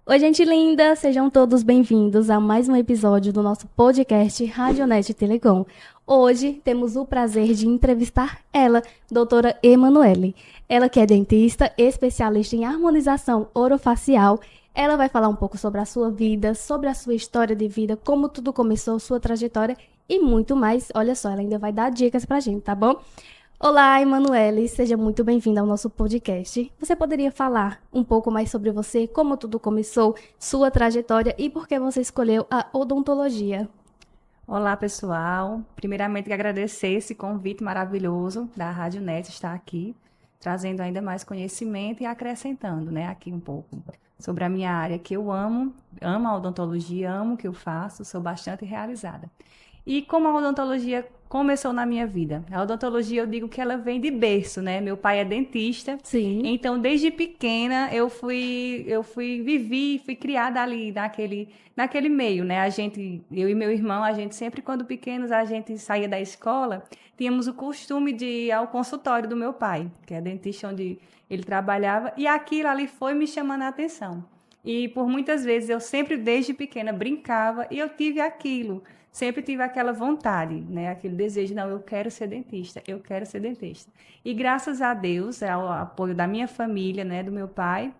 Oi, gente linda! Sejam todos bem-vindos a mais um episódio do nosso podcast Radionet Telecom. Hoje temos o prazer de entrevistar ela, doutora Emanuele. Ela que é dentista, especialista em harmonização orofacial. Ela vai falar um pouco sobre a sua vida, sobre a sua história de vida, como tudo começou, sua trajetória e muito mais. Olha só, ela ainda vai dar dicas pra gente, tá bom? Olá, Emanuele, seja muito bem-vinda ao nosso podcast. Você poderia falar um pouco mais sobre você, como tudo começou, sua trajetória e por que você escolheu a odontologia? Olá, pessoal. Primeiramente, quero agradecer esse convite maravilhoso da Rádio Net estar aqui, trazendo ainda mais conhecimento e acrescentando, né, aqui um pouco sobre a minha área que eu amo a odontologia, amo o que eu faço, sou bastante realizada. E como a odontologia começou na minha vida? A odontologia, eu digo que ela vem de berço, né? Meu pai é dentista, Sim, então desde pequena fui criada ali naquele meio, né? Eu e meu irmão, a gente sempre quando pequenos, a gente saía da escola, tínhamos o costume de ir ao consultório do meu pai, que é dentista onde ele trabalhava, e aquilo ali foi me chamando a atenção. E por muitas vezes eu sempre desde pequena brincava e eu tive aquilo. Sempre tive aquela vontade, né? Aquele desejo, não, eu quero ser dentista, eu quero ser dentista. E graças a Deus, ao apoio da minha família, né, do meu pai,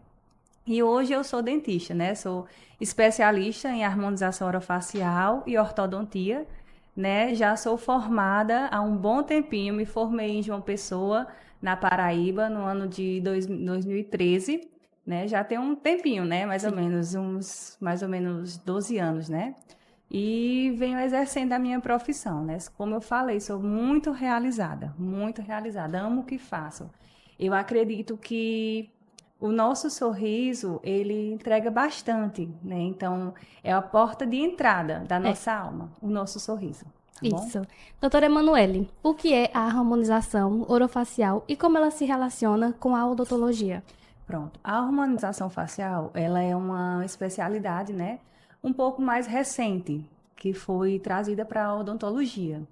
e hoje eu sou dentista, né? Sou especialista em harmonização orofacial e ortodontia, né? Já sou formada há um bom tempinho, me formei em João Pessoa, na Paraíba, no ano de 2013, né? Já tem um tempinho, né? sim. Mais ou menos 12 anos, né? E venho exercendo a minha profissão, né? Como eu falei, sou muito realizada, amo o que faço. Eu acredito que o nosso sorriso, ele entrega bastante, né? Então, é a porta de entrada da É, nossa alma, o nosso sorriso, tá bom? isso. Doutora Emanuele, o que é a harmonização orofacial e como ela se relaciona com a odontologia? Pronto. A harmonização facial, ela é uma especialidade, né? Um pouco mais recente, que foi trazida para a odontologia. Sim,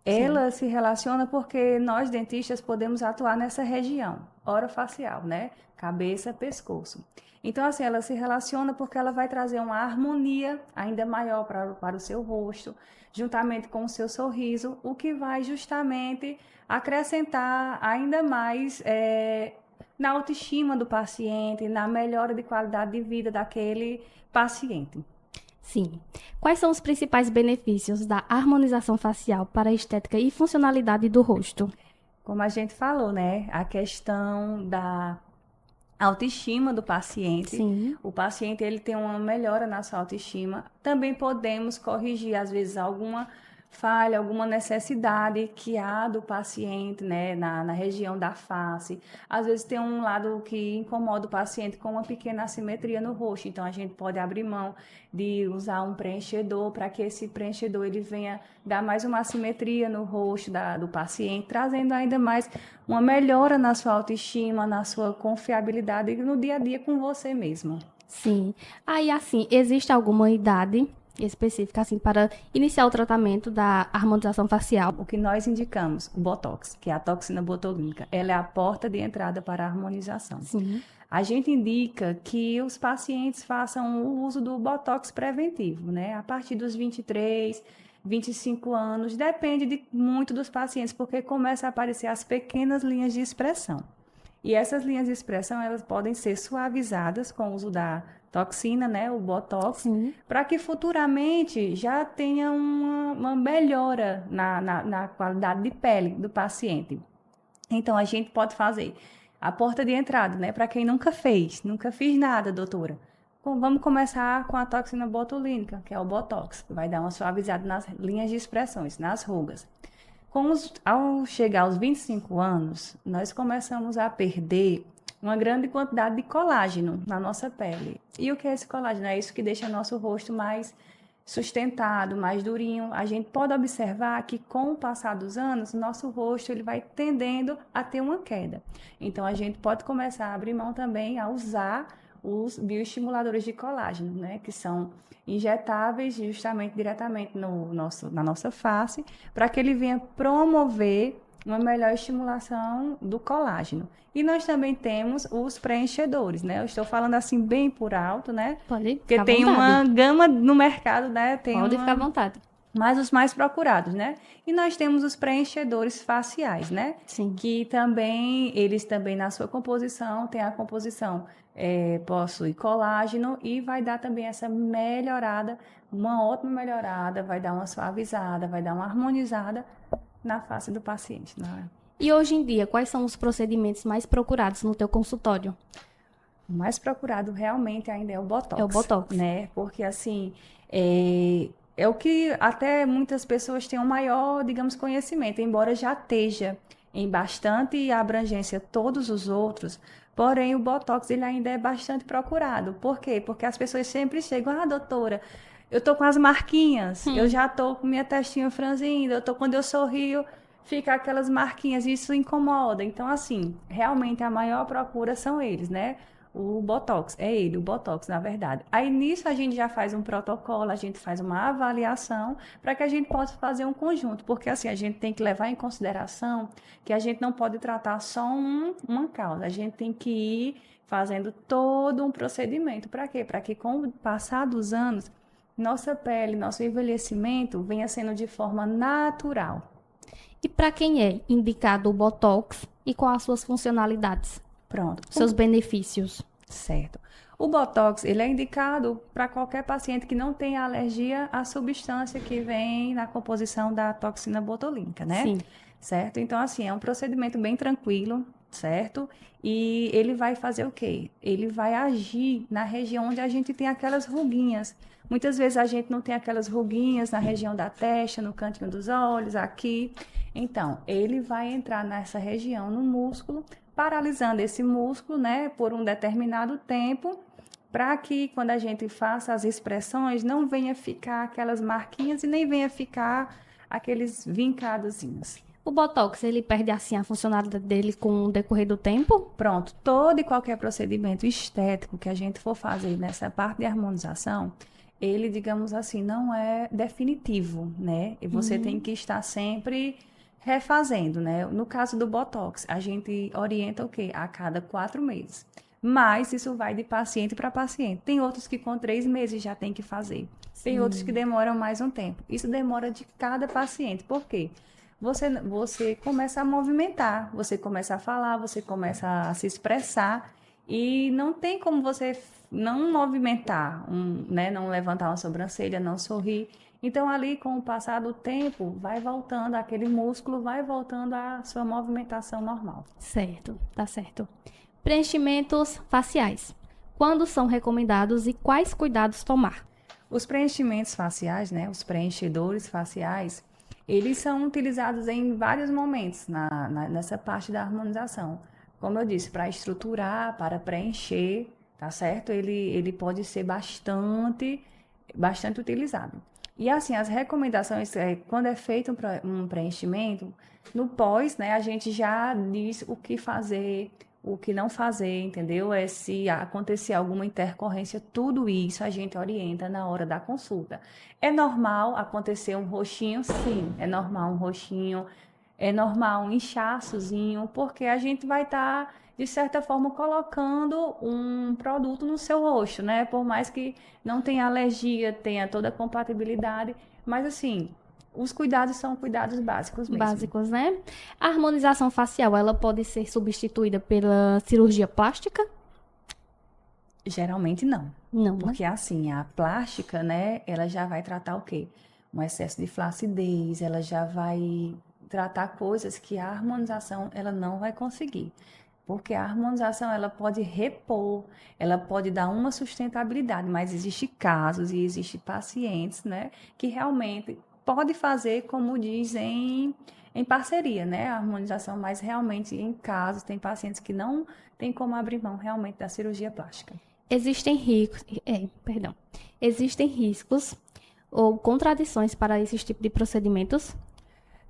Ela se relaciona porque nós dentistas podemos atuar nessa região orofacial, né? Cabeça, pescoço. Então, assim, ela se relaciona porque ela vai trazer uma harmonia ainda maior para o seu rosto, juntamente com o seu sorriso, o que vai justamente acrescentar ainda mais na autoestima do paciente, na melhora de qualidade de vida daquele paciente. sim. Quais são os principais benefícios da harmonização facial para a estética e funcionalidade do rosto? Como a gente falou, né? A questão da autoestima do paciente. Sim, O paciente ele tem uma melhora na sua autoestima. Também podemos corrigir às vezes alguma falha, alguma necessidade que há do paciente, né, na região da face. Às vezes tem um lado que incomoda o paciente com uma pequena assimetria no rosto, então a gente pode abrir mão de usar um preenchedor para que esse preenchedor ele venha dar mais uma assimetria no rosto do paciente, trazendo ainda mais uma melhora na sua autoestima, na sua confiabilidade no dia a dia com você mesmo. sim. Aí, assim, existe alguma idade específica, assim, para iniciar o tratamento da harmonização facial? O que nós indicamos, o Botox, que é a toxina botulínica, ela é a porta de entrada para a harmonização. Sim, A gente indica que os pacientes façam o uso do Botox preventivo, né? A partir dos 23, 25 anos, depende muito dos pacientes, porque começa a aparecer as pequenas linhas de expressão. E essas linhas de expressão, elas podem ser suavizadas com o uso da toxina, né, o Botox, sim, para que futuramente já tenha uma melhora na qualidade de pele do paciente. Então, a gente pode fazer a porta de entrada, né, para quem nunca fez, nunca fiz nada, doutora. Vamos começar com a toxina botulínica, que é o Botox, que vai dar uma suavizada nas linhas de expressões, nas rugas. Ao chegar aos 25 anos, nós começamos a perder uma grande quantidade de colágeno na nossa pele. E o que é esse colágeno? É isso que deixa nosso rosto mais sustentado, mais durinho. A gente pode observar que com o passar dos anos, nosso rosto ele vai tendendo a ter uma queda. Então a gente pode começar a abrir mão também a usar os bioestimuladores de colágeno, né, que são injetáveis justamente diretamente no na nossa face, para que ele venha promover uma melhor estimulação do colágeno. E nós também temos os preenchedores, né? Eu estou falando assim bem por alto, né? Pode Porque ficar à tem vontade. uma gama no mercado, né? Pode ficar à vontade. Mas os mais procurados, né? E nós temos os preenchedores faciais, né? Sim. Que também, eles também na sua composição, tem a composição, possui colágeno e vai dar também essa melhorada, uma ótima melhorada, vai dar uma suavizada, vai dar uma harmonizada na face do paciente, né? E hoje em dia, quais são os procedimentos mais procurados no teu consultório? O mais procurado realmente ainda é o Botox. É o Botox. Né? Porque, assim, é o que até muitas pessoas têm um maior, digamos, conhecimento, embora já esteja em bastante abrangência todos os outros, porém o Botox ele ainda é bastante procurado. Por quê? Porque as pessoas sempre chegam, doutora, eu tô com as marquinhas, eu já tô com minha testinha franzindo, quando eu sorrio, fica aquelas marquinhas, e isso incomoda. Então, assim, realmente a maior procura são eles, né? O Botox, é ele, o Botox, na verdade. Aí nisso a gente já faz um protocolo, a gente faz uma avaliação para que a gente possa fazer um conjunto, porque assim, a gente tem que levar em consideração que a gente não pode tratar só uma causa, a gente tem que ir fazendo todo um procedimento. Para quê? Para que com o passar dos anos, nossa pele, nosso envelhecimento venha sendo de forma natural. E para quem é indicado o Botox e quais as suas funcionalidades? Pronto. Seus benefícios. Certo. O Botox, ele é indicado para qualquer paciente que não tenha alergia à substância que vem na composição da toxina botulínica, né? Sim. Certo? Então, assim, é um procedimento bem tranquilo, certo? E ele vai fazer o quê? Ele vai agir na região onde a gente tem aquelas ruguinhas. Muitas vezes a gente não tem aquelas ruguinhas na região da testa, no cantinho dos olhos, aqui. Então, ele vai entrar nessa região, no músculo, paralisando esse músculo, né, por um determinado tempo, para que quando a gente faça as expressões, não venha ficar aquelas marquinhas e nem venha ficar aqueles vincadozinhos. O Botox, ele perde assim a funcionalidade dele com o decorrer do tempo? Pronto, todo e qualquer procedimento estético que a gente for fazer nessa parte de harmonização, ele, digamos assim, não é definitivo, né? E você tem que estar sempre refazendo, né? No caso do Botox, a gente orienta o quê? A cada 4 meses. Mas isso vai de paciente para paciente. Tem outros que com 3 meses já tem que fazer. Tem outros que demoram mais um tempo. Isso demora de cada paciente. Por quê? Você começa a movimentar, você começa a falar, você começa a se expressar e não tem como você não movimentar, né? Não levantar uma sobrancelha, não sorrir. Então, ali, com o passar do tempo, vai voltando aquele músculo, vai voltando à sua movimentação normal. Certo, tá certo. Preenchimentos faciais. Quando são recomendados e quais cuidados tomar? Os preenchimentos faciais, né? Os preenchedores faciais, eles são utilizados em vários momentos nessa parte da harmonização. Como eu disse, para estruturar, para preencher, tá certo? Ele pode ser bastante utilizado. E assim, as recomendações, quando é feito um preenchimento, no pós, né, a gente já diz o que fazer, o que não fazer, entendeu? Se acontecer alguma intercorrência, tudo isso a gente orienta na hora da consulta. É normal acontecer um roxinho? Sim, é normal um roxinho, é normal um inchaçozinho, porque a gente vai estar, de certa forma, colocando um produto no seu rosto, né? Por mais que não tenha alergia, tenha toda a compatibilidade, mas assim, os cuidados são cuidados básicos mesmo. Básicos, né? A harmonização facial, ela pode ser substituída pela cirurgia plástica? Geralmente não. Não, né? Porque assim, a plástica, né, ela já vai tratar o quê? Um excesso de flacidez, ela já vai tratar coisas que a harmonização, ela não vai conseguir. Porque a harmonização, ela pode repor, ela pode dar uma sustentabilidade, mas existe casos e existe pacientes, né, que realmente pode fazer, como dizem, em parceria, né, a harmonização, mas realmente em casos, tem pacientes que não tem como abrir mão realmente da cirurgia plástica. Existem riscos ou contradições para esse tipo de procedimentos?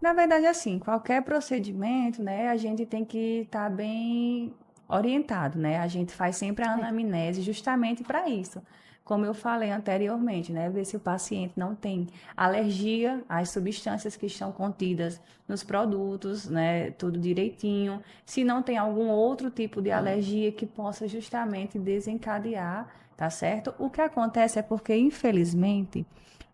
Na verdade, assim, qualquer procedimento, né, a gente tem que estar bem orientado, né? A gente faz sempre a anamnese justamente para isso. Como eu falei anteriormente, né? Ver se o paciente não tem alergia às substâncias que estão contidas nos produtos, né? Tudo direitinho. Se não tem algum outro tipo de alergia que possa justamente desencadear, tá certo? O que acontece é porque, infelizmente,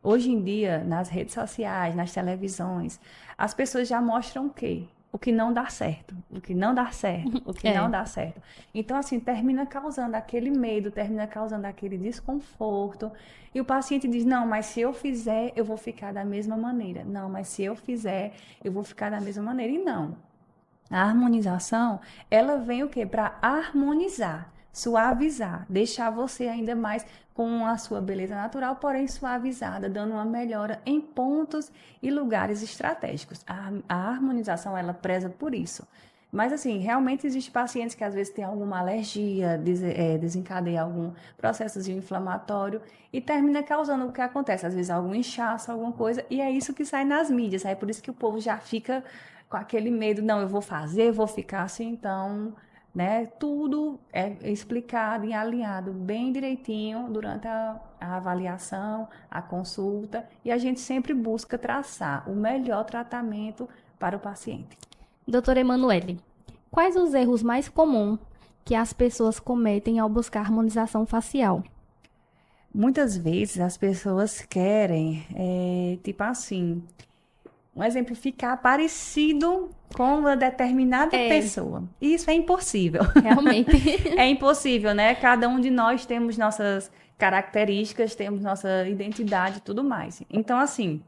hoje em dia, nas redes sociais, nas televisões, as pessoas já mostram o quê? O que não dá certo, o que não dá certo, o que não dá certo. Então, assim, termina causando aquele medo, termina causando aquele desconforto. E o paciente diz, não, mas se eu fizer, eu vou ficar da mesma maneira. Não, mas se eu fizer, eu vou ficar da mesma maneira. E não. A harmonização, ela vem o quê? Para harmonizar, suavizar, deixar você ainda mais com a sua beleza natural, porém suavizada, dando uma melhora em pontos e lugares estratégicos. A harmonização, ela preza por isso. Mas, assim, realmente existem pacientes que às vezes têm alguma alergia, desencadeia algum processo inflamatório e termina causando o que acontece, às vezes algum inchaço, alguma coisa, e é isso que sai nas mídias. Aí por isso que o povo já fica com aquele medo, não, eu vou fazer, vou ficar assim, então, né? Tudo é explicado e alinhado bem direitinho durante a avaliação, a consulta, e a gente sempre busca traçar o melhor tratamento para o paciente. Doutora Emanuele, quais os erros mais comuns que as pessoas cometem ao buscar harmonização facial? Muitas vezes as pessoas querem, tipo assim, um exemplo, ficar parecido com uma determinada pessoa. Isso é impossível. Realmente. É impossível, né? Cada um de nós temos nossas características, temos nossa identidade e tudo mais. Então, assim,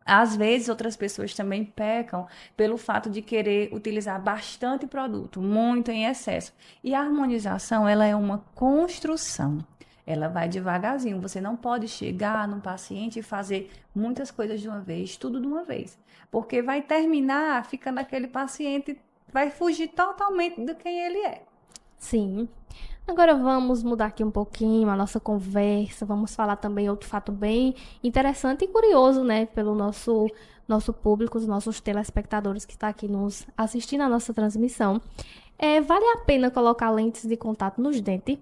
às vezes outras pessoas também pecam pelo fato de querer utilizar bastante produto, muito em excesso. E a harmonização, ela é uma construção. Ela vai devagarzinho. Você não pode chegar num paciente e fazer muitas coisas de uma vez, tudo de uma vez. Porque vai terminar ficando aquele paciente, vai fugir totalmente de quem ele é. Sim. Agora vamos mudar aqui um pouquinho a nossa conversa. Vamos falar também outro fato bem interessante e curioso, né, pelo nosso público, os nossos telespectadores que estão aqui nos assistindo à nossa transmissão. Vale a pena colocar lentes de contato nos dentes?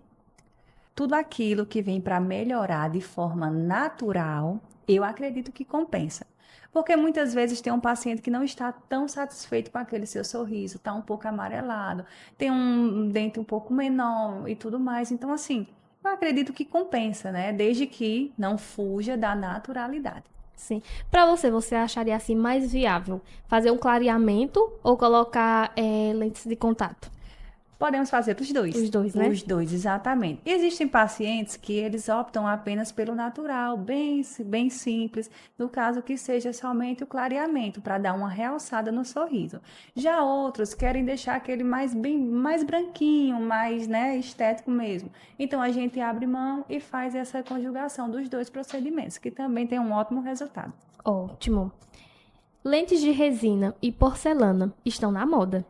Tudo aquilo que vem para melhorar de forma natural, eu acredito que compensa. Porque muitas vezes tem um paciente que não está tão satisfeito com aquele seu sorriso, está um pouco amarelado, tem um dente um pouco menor e tudo mais. Então, assim, eu acredito que compensa, né? Desde que não fuja da naturalidade. Sim. Para você acharia assim mais viável fazer um clareamento ou colocar lentes de contato? Podemos fazer os dois. Os dois, né? Os dois, exatamente. Existem pacientes que eles optam apenas pelo natural, bem simples, no caso que seja somente o clareamento, para dar uma realçada no sorriso. Já outros querem deixar aquele mais branquinho, mais, né, estético mesmo. Então, a gente abre mão e faz essa conjugação dos dois procedimentos, que também tem um ótimo resultado. Ótimo. Lentes de resina e porcelana estão na moda.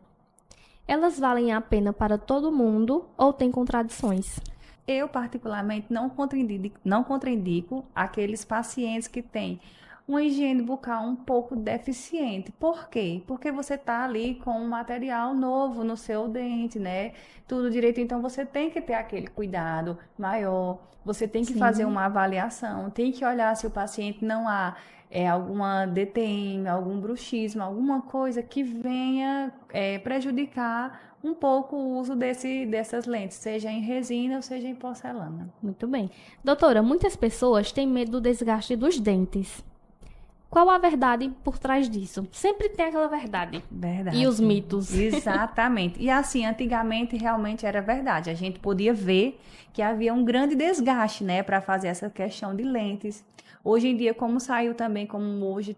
Elas valem a pena para todo mundo ou tem contradições? Eu, particularmente, não contraindico aqueles pacientes que têm uma higiene bucal um pouco deficiente. Por quê? Porque você está ali com um material novo no seu dente, né? Tudo direito. Então, você tem que ter aquele cuidado maior. Você tem que fazer uma avaliação. Tem que olhar se o paciente não há alguma DTM, algum bruxismo, alguma coisa que venha prejudicar um pouco o uso dessas lentes, seja em resina ou seja em porcelana. Muito bem. Doutora, muitas pessoas têm medo do desgaste dos dentes. Qual a verdade por trás disso? Sempre tem aquela verdade. Verdade. E os mitos. Exatamente. E assim, antigamente realmente era verdade. A gente podia ver que havia um grande desgaste, né, para fazer essa questão de lentes. Hoje em dia, como saiu também, como hoje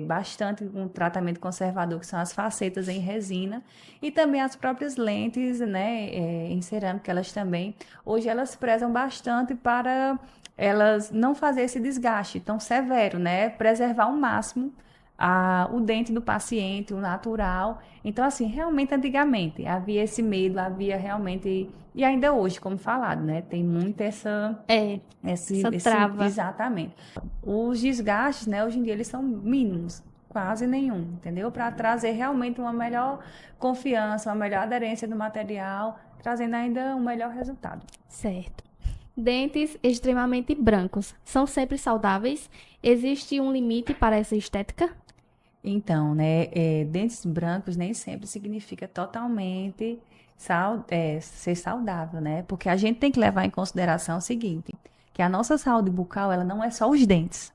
bastante um tratamento conservador, que são as facetas em resina, e também as próprias lentes, né, em cerâmica, elas também, hoje elas prezam bastante para elas não fazer esse desgaste tão severo, né, preservar ao máximo o dente do paciente, o natural. Então, assim, realmente antigamente havia esse medo, havia realmente, e ainda hoje, como falado, né, tem muito essa trava. Exatamente. Os desgastes, né, hoje em dia eles são mínimos, quase nenhum, entendeu? Para trazer realmente uma melhor confiança, uma melhor aderência do material, trazendo ainda um melhor resultado. Certo. Dentes extremamente brancos são sempre saudáveis? Existe um limite para essa estética? Então, né, dentes brancos nem sempre significa totalmente ser saudável, né? Porque a gente tem que levar em consideração o seguinte, que a nossa saúde bucal, ela não é só os dentes.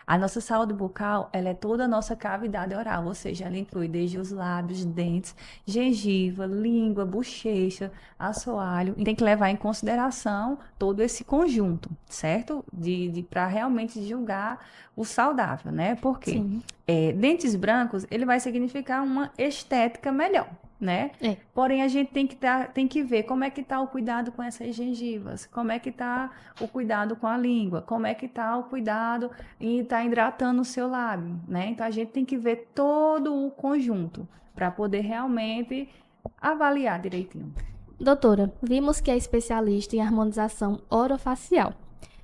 A nossa saúde bucal, ela é toda a nossa cavidade oral, ou seja, ela inclui desde os lábios, dentes, gengiva, língua, bochecha, assoalho. E tem que levar em consideração todo esse conjunto, certo? Para realmente julgar o saudável, né? Porque Sim. dentes brancos, ele vai significar uma estética melhor, né? É. Porém, a gente tem que ver como é que está o cuidado com essas gengivas, como é que está o cuidado com a língua, como é que está o cuidado em estar hidratando o seu lábio, né? Então, a gente tem que ver todo o conjunto para poder realmente avaliar direitinho. Doutora, vimos que é especialista em harmonização orofacial.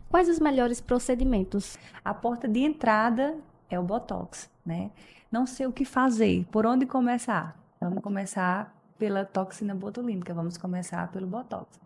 Quais os melhores procedimentos? A porta de entrada é o Botox, né? Não sei o que fazer, por onde começar? Vamos começar pela toxina botulínica, vamos começar pelo Botox.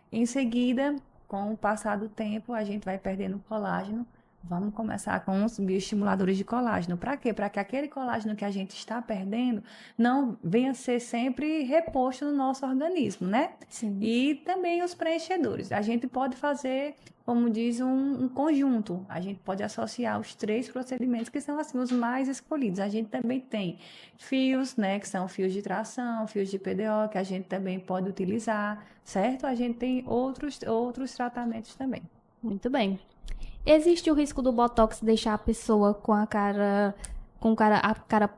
Em seguida, com o passar do tempo, a gente vai perdendo colágeno. Vamos começar com os bioestimuladores de colágeno. Para quê? Para que aquele colágeno que a gente está perdendo não venha ser sempre reposto no nosso organismo, né? Sim. E também os preenchedores. A gente pode fazer, como diz, um conjunto. A gente pode associar os 3 procedimentos que são assim os mais escolhidos. A gente também tem fios, né, que são fios de tração, fios de PDO, que a gente também pode utilizar, certo? A gente tem outros tratamentos também. Muito bem. Existe o risco do Botox deixar a pessoa com a cara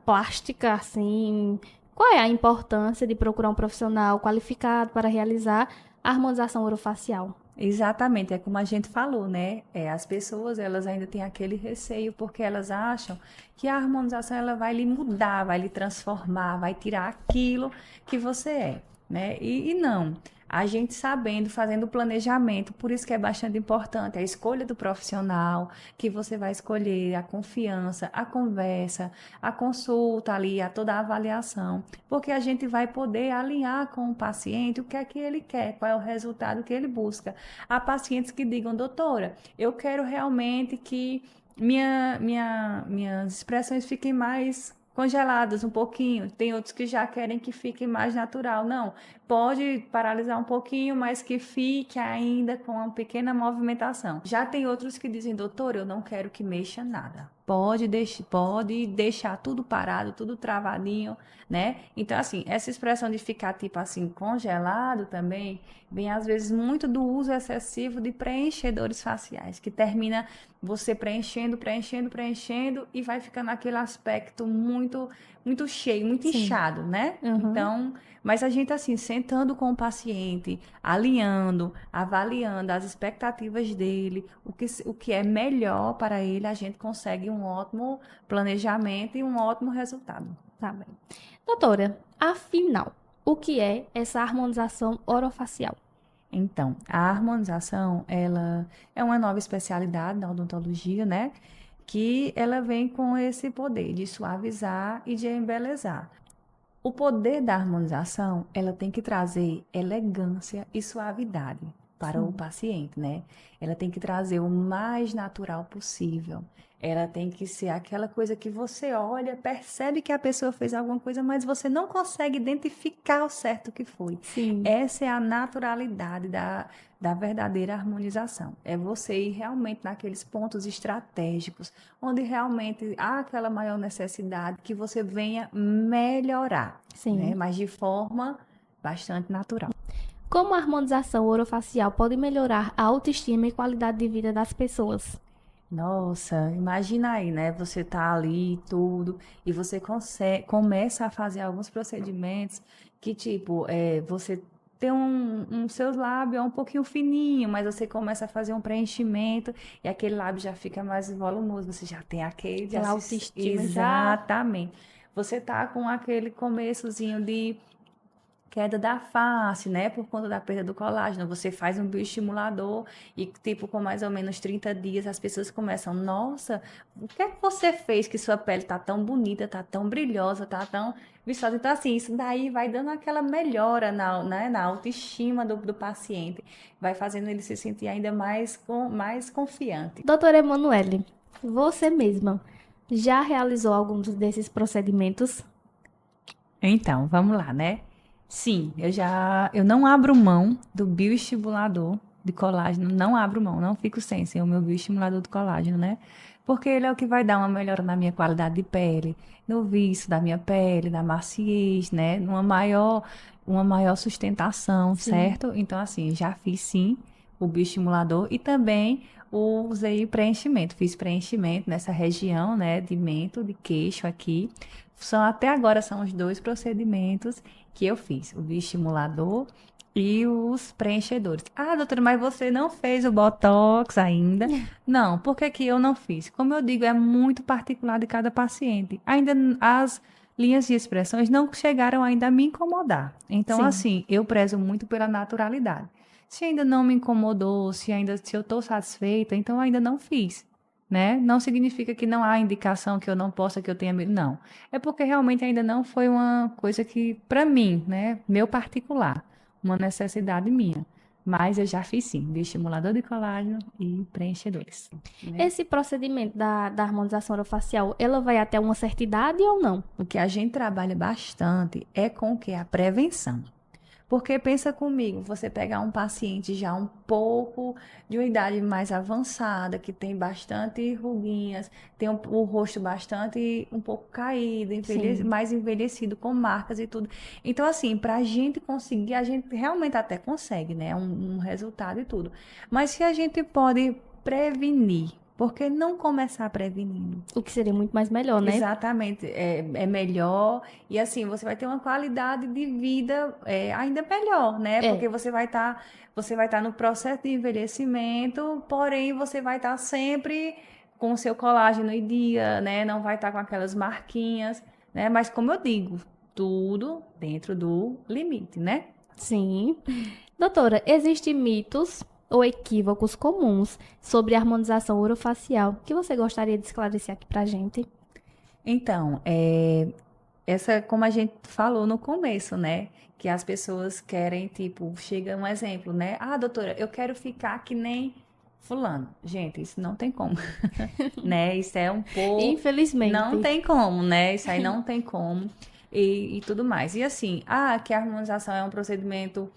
plástica, assim? Qual é a importância de procurar um profissional qualificado para realizar a harmonização orofacial? Exatamente, é como a gente falou, né? As pessoas, elas ainda têm aquele receio porque elas acham que a harmonização ela vai lhe mudar, vai lhe transformar, vai tirar aquilo que você é, né? E não. A gente sabendo, fazendo o planejamento, por isso que é bastante importante a escolha do profissional que você vai escolher, a confiança, a conversa, a consulta ali, a toda a avaliação, porque a gente vai poder alinhar com o paciente o que é que ele quer, qual é o resultado que ele busca. Há pacientes que digam, doutora, eu quero realmente que minhas expressões fiquem mais congeladas um pouquinho. Tem outros que já querem que fique mais natural. Não, pode paralisar um pouquinho, mas que fique ainda com uma pequena movimentação. Já tem outros que dizem, doutor, eu não quero que mexa nada. Pode deixar tudo parado, tudo travadinho, né? Então, assim, essa expressão de ficar, tipo assim, congelado também, vem às vezes muito do uso excessivo de preenchedores faciais, que termina você preenchendo e vai ficando aquele aspecto muito cheio, muito Sim. inchado, né? Uhum. Então, mas a gente assim, sentando com o paciente, alinhando, avaliando as expectativas dele, o que é melhor para ele, a gente consegue um ótimo planejamento e um ótimo resultado. Tá bem. Doutora, afinal, o que é essa harmonização orofacial? Então, a harmonização, ela é uma nova especialidade da odontologia, né? Que ela vem com esse poder de suavizar e de embelezar. O poder da harmonização, ela tem que trazer elegância e suavidade para o paciente, né? Ela tem que trazer o mais natural possível. Ela tem que ser aquela coisa que você olha, percebe que a pessoa fez alguma coisa, mas você não consegue identificar o certo que foi. Sim. Essa é a naturalidade da verdadeira harmonização. É você ir realmente naqueles pontos estratégicos, onde realmente há aquela maior necessidade que você venha melhorar, Sim. né? Mas de forma bastante natural. Como a harmonização orofacial pode melhorar a autoestima e qualidade de vida das pessoas? Nossa, imagina aí, né? Você tá ali e tudo, e você começa a fazer alguns procedimentos que, tipo, você tem seus lábios é um pouquinho fininho, mas você começa a fazer um preenchimento e aquele lábio já fica mais volumoso, você já tem aquele... Aquela autoestima já... Exatamente. Você tá com aquele começozinho de queda da face, né? Por conta da perda do colágeno. Você faz um bioestimulador e, tipo, com mais ou menos 30 dias, as pessoas começam, nossa, o que é que você fez que sua pele tá tão bonita, tá tão brilhosa, tá tão... viçosa. Então, assim, isso daí vai dando aquela melhora na autoestima do paciente, vai fazendo ele se sentir ainda mais confiante. Doutora Emanuele, você mesma já realizou alguns desses procedimentos? Então, vamos lá, né? Sim, eu não abro mão do bioestimulador de colágeno, não abro mão, não fico sem o meu bioestimulador de colágeno, né? Porque ele é o que vai dar uma melhora na minha qualidade de pele, no viço da minha pele, na maciez, né? Uma maior sustentação, Sim. certo? Então, assim, já fiz sim o bioestimulador e também usei o preenchimento. Fiz preenchimento nessa região, né, de mento, de queixo aqui. Até agora são os 2 procedimentos que eu fiz, o bioestimulador e os preenchedores. Ah, doutora, mas você não fez o Botox ainda? Não, por que que eu não fiz? Como eu digo, é muito particular de cada paciente. As linhas de expressões não chegaram ainda a me incomodar. Então, Sim. assim, eu prezo muito pela naturalidade. Se ainda não me incomodou, se eu estou satisfeita, então eu ainda não fiz, né? Não significa que não há indicação que eu não possa, que eu tenha medo, não. É porque realmente ainda não foi uma coisa que, para mim, né, meu particular, uma necessidade minha. Mas eu já fiz sim, bioestimulador de colágeno e preenchedores, né? Esse procedimento da harmonização orofacial, ela vai até uma certa idade ou não? O que a gente trabalha bastante é com o que? A prevenção. Porque pensa comigo, você pegar um paciente já um pouco de uma idade mais avançada, que tem bastante ruguinhas, tem o rosto bastante um pouco caído, Sim. mais envelhecido, com marcas e tudo. Então, assim, para a gente conseguir, a gente realmente até consegue, né? Um resultado e tudo. Mas se a gente pode prevenir, por que não começar prevenindo? O que seria muito mais melhor, né? Exatamente, é melhor e assim você vai ter uma qualidade de vida ainda melhor, né? É. Porque você vai estar no processo de envelhecimento, porém você vai estar sempre com o seu colágeno em dia, né? Não vai estar com aquelas marquinhas, né? Mas como eu digo, tudo dentro do limite, né? Sim. Doutora, existem mitos ou equívocos comuns sobre a harmonização orofacial que você gostaria de esclarecer aqui pra gente? Então, essa, como a gente falou no começo, né? Que as pessoas querem, tipo, chega um exemplo, né? Ah, doutora, eu quero ficar que nem fulano. Gente, isso não tem como, né? Isso é um pouco. Não Infelizmente. tem como, né? Isso aí não tem como. E tudo mais. E assim, que a harmonização é um procedimento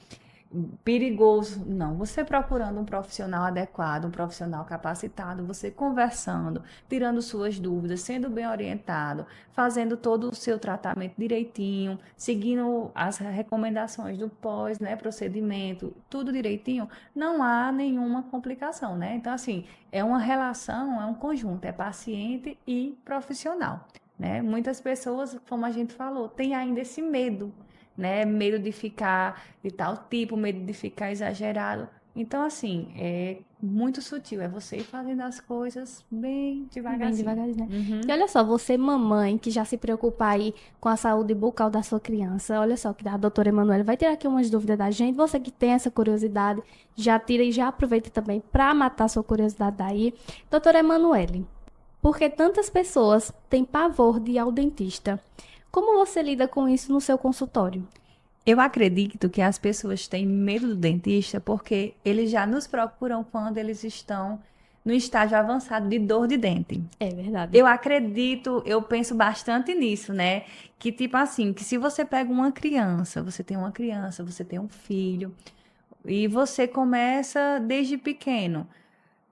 perigoso. Não, você procurando um profissional adequado, um profissional capacitado, você conversando, tirando suas dúvidas, sendo bem orientado, fazendo todo o seu tratamento direitinho, seguindo as recomendações do pós, né, procedimento, tudo direitinho, não há nenhuma complicação, né? Então, assim, é uma relação, é um conjunto, é paciente e profissional, né? Muitas pessoas, como a gente falou, têm ainda esse medo, né? Medo de ficar de tal tipo, medo de ficar exagerado. Então, assim, é muito sutil. É você ir fazendo as coisas bem Bem devagarzinho. devagarzinho, né? E Uhum. olha só, você, mamãe, que já se preocupa aí com a saúde bucal da sua criança, olha só que a doutora Emanuele vai tirar aqui umas dúvidas da gente. Você que tem essa curiosidade, já tira e já aproveita também para matar sua curiosidade daí. Doutora Emanuele, por que tantas pessoas têm pavor de ir ao dentista? Como você lida com isso no seu consultório? Eu acredito que as pessoas têm medo do dentista porque eles já nos procuram quando eles estão no estágio avançado de dor de dente. É verdade. Eu acredito, eu penso bastante nisso, né? Que tipo assim, que se você pega você tem uma criança, você tem um filho, e você começa desde pequeno.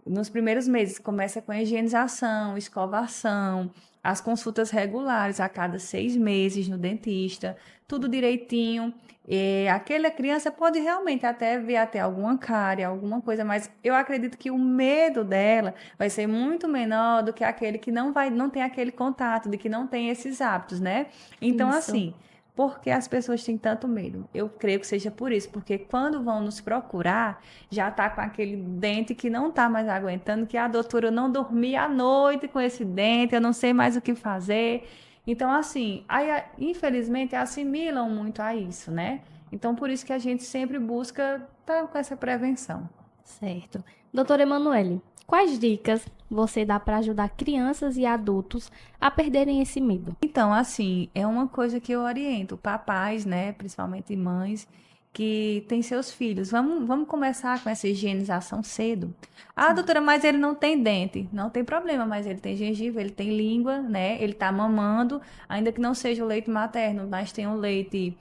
Nos primeiros meses, começa com a higienização, escovação, as consultas regulares a cada 6 meses no dentista, tudo direitinho. E aquela criança pode realmente até vir até alguma cárie, alguma coisa, mas eu acredito que o medo dela vai ser muito menor do que aquele que não tem aquele contato, de que não tem esses hábitos, né? Então, Isso. assim, por que as pessoas têm tanto medo? Eu creio que seja por isso, porque quando vão nos procurar, já tá com aquele dente que não tá mais aguentando, que a doutora, eu não dormi à noite com esse dente, eu não sei mais o que fazer. Então, assim, aí, infelizmente, assimilam muito a isso, né? Então, por isso que a gente sempre busca estar com essa prevenção. Certo. Doutora Emanuele, Quais dicas você dá para ajudar crianças e adultos a perderem esse medo? Então, assim, é uma coisa que eu oriento papais, né, principalmente mães, que têm seus filhos. Vamos começar com essa higienização cedo. Ah, doutora, mas ele não tem dente. Não tem problema, mas ele tem gengiva, ele tem língua, né? Ele tá mamando, ainda que não seja o leite materno, mas tem o leite,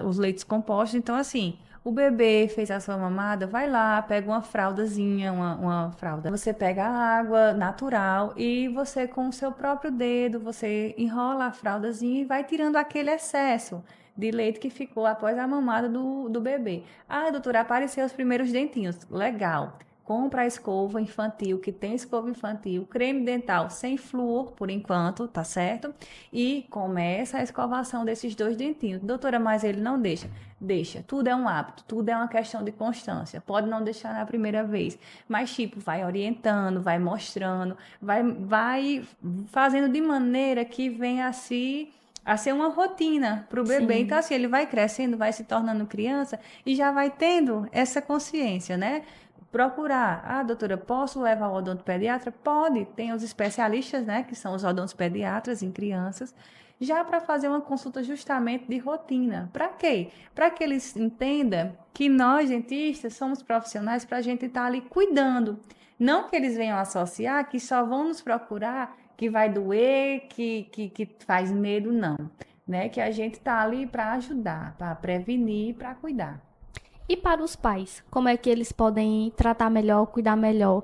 os leites compostos. Então, assim, o bebê fez a sua mamada, vai lá, pega uma fraldazinha, uma fralda. Você pega a água natural e você, com o seu próprio dedo, você enrola a fraldazinha e vai tirando aquele excesso de leite que ficou após a mamada do bebê. Ah, doutora, apareceu os primeiros dentinhos. Legal. Compra a escova infantil, que tem escova infantil, creme dental sem flúor, por enquanto, tá certo? E começa a escovação desses 2 dentinhos. Doutora, mas ele não deixa. Deixa. Tudo é um hábito, tudo é uma questão de constância. Pode não deixar na primeira vez, mas tipo, vai orientando, vai mostrando, vai fazendo de maneira que venha a ser uma rotina para o bebê. Sim. Então, assim, ele vai crescendo, vai se tornando criança e já vai tendo essa consciência, né? Procurar. Ah, doutora, posso levar ao odontopediatra? Pode. Tem os especialistas, né, que são os odontopediatras em crianças, já para fazer uma consulta justamente de rotina. Para quê? Para que eles entendam que nós, dentistas, somos profissionais para a gente estar ali cuidando. Não que eles venham associar que só vão nos procurar que vai doer, que faz medo, não. Né? Que a gente está ali para ajudar, para prevenir, para cuidar. E para os pais, como é que eles podem tratar melhor, cuidar melhor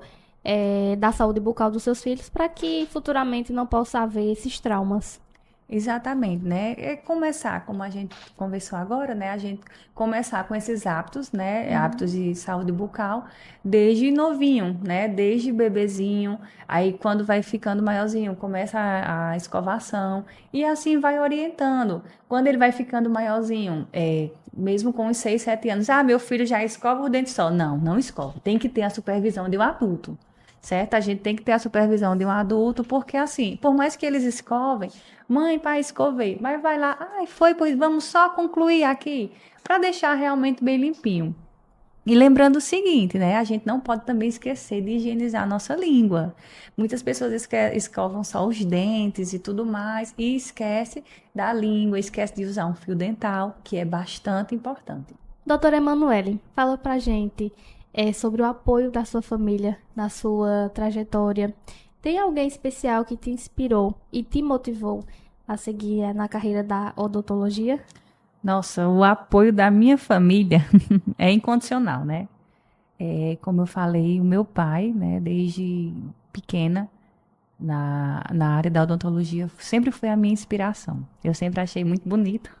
da saúde bucal dos seus filhos para que futuramente não possa haver esses traumas? Exatamente, né? É começar, como a gente conversou agora, né? A gente começar com esses hábitos, né? Hábitos de saúde bucal, desde novinho, né? Desde bebezinho, aí quando vai ficando maiorzinho, começa a escovação, e assim vai orientando. Quando ele vai ficando maiorzinho, mesmo com uns 6, 7 anos, ah, meu filho já escova o dente só. Não, não escova. Tem que ter a supervisão de um adulto. Certo? A gente tem que ter a supervisão de um adulto, porque assim, por mais que eles escovem, mãe, pai, escovei, mas vai lá, ai, foi, pois vamos só concluir aqui, para deixar realmente bem limpinho. E lembrando o seguinte, né? A gente não pode também esquecer de higienizar a nossa língua. Muitas pessoas escovam só os dentes e tudo mais, e esquece da língua, esquece de usar um fio dental, que é bastante importante. Doutora Emanuele, fala pra gente sobre o apoio da sua família na sua trajetória. Tem alguém especial que te inspirou e te motivou a seguir na carreira da odontologia? Nossa, o apoio da minha família é incondicional, né? Como eu falei, o meu pai, né, desde pequena, na área da odontologia, sempre foi a minha inspiração. Eu sempre achei muito bonito.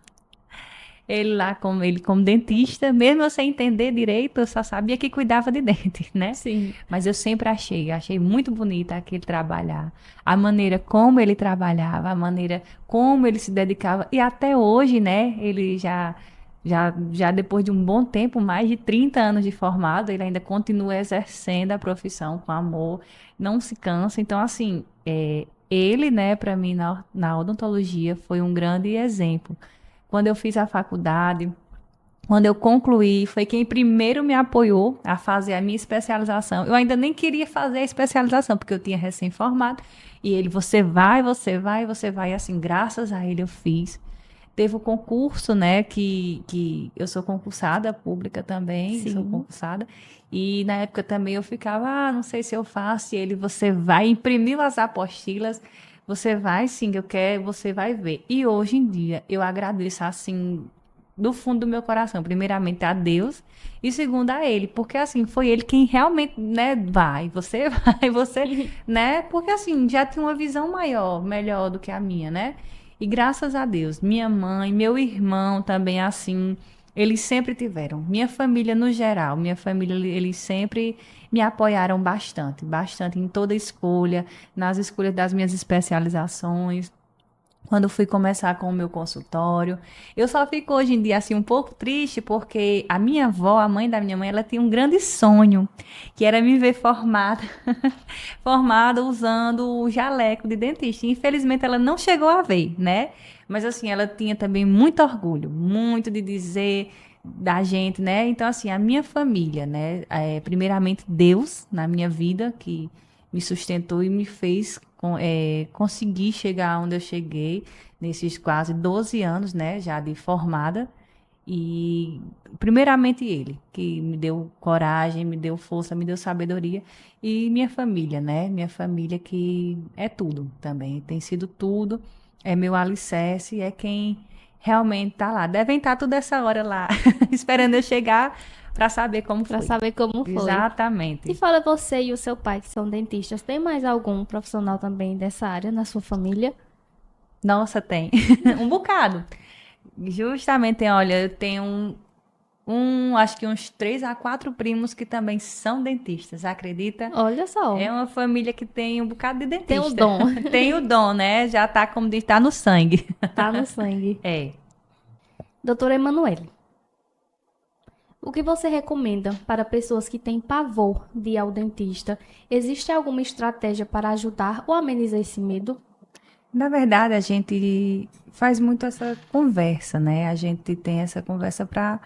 Ele como dentista, mesmo eu sem entender direito, eu só sabia que cuidava de dente, né? Sim. Mas eu sempre achei muito bonita aquele trabalhar, a maneira como ele trabalhava, a maneira como ele se dedicava, e até hoje, né, ele já depois de um bom tempo, mais de 30 anos de formado, ele ainda continua exercendo a profissão com amor, não se cansa. Então, assim, ele, né, para mim, na odontologia, foi um grande exemplo. Quando eu fiz a faculdade, quando eu concluí, foi quem primeiro me apoiou a fazer a minha especialização. Eu ainda nem queria fazer a especialização, porque eu tinha recém-formado. E ele, você vai, e assim, graças a ele eu fiz. Teve o concurso, né, que eu sou concursada pública também, Sim. sou concursada. E na época também eu ficava, não sei se eu faço. E ele, você vai, imprimiu as apostilas. Você vai, sim, eu quero, você vai ver. E hoje em dia, eu agradeço, assim, do fundo do meu coração, primeiramente a Deus e segundo a Ele, porque, assim, foi Ele quem realmente, né, vai, você, né, porque, assim, já tinha uma visão melhor do que a minha, né? E graças a Deus, minha mãe, meu irmão também, assim, eles sempre tiveram. Minha família, no geral, eles sempre me apoiaram bastante, bastante em toda escolha, nas escolhas das minhas especializações. Quando fui começar com o meu consultório, eu só fico hoje em dia assim um pouco triste porque a minha avó, a mãe da minha mãe, ela tinha um grande sonho, que era me ver formada, formada usando o jaleco de dentista. Infelizmente ela não chegou a ver, né? Mas assim, ela tinha também muito orgulho, muito de dizer da gente, né? Então, assim, a minha família, né? Primeiramente, Deus na minha vida, que me sustentou e me fez conseguir chegar onde eu cheguei, nesses quase 12 anos, né? Já de formada. E, primeiramente, ele, que me deu coragem, me deu força, me deu sabedoria. E minha família, né? Minha família, que é tudo também, tem sido tudo, é meu alicerce, é quem realmente tá lá. Devem estar toda essa hora lá, esperando eu chegar para saber como Para foi. saber como foi. E Exatamente. fala você e o seu pai, que são dentistas, tem mais algum profissional também dessa área na sua família? Nossa, tem um bocado. Justamente, olha, eu tenho acho que uns 3 a 4 primos que também são dentistas, acredita? Olha só, É uma família que tem um bocado de tem o dentista. dom, Tem o dom, né? Já tá, como diz, tá no sangue. tá no sangue. É. Doutora Emanuele, o que você recomenda para pessoas que têm pavor de ir ao dentista? Existe alguma estratégia para ajudar ou amenizar esse medo? Na verdade, a gente faz muito essa conversa, né? A gente tem essa conversa para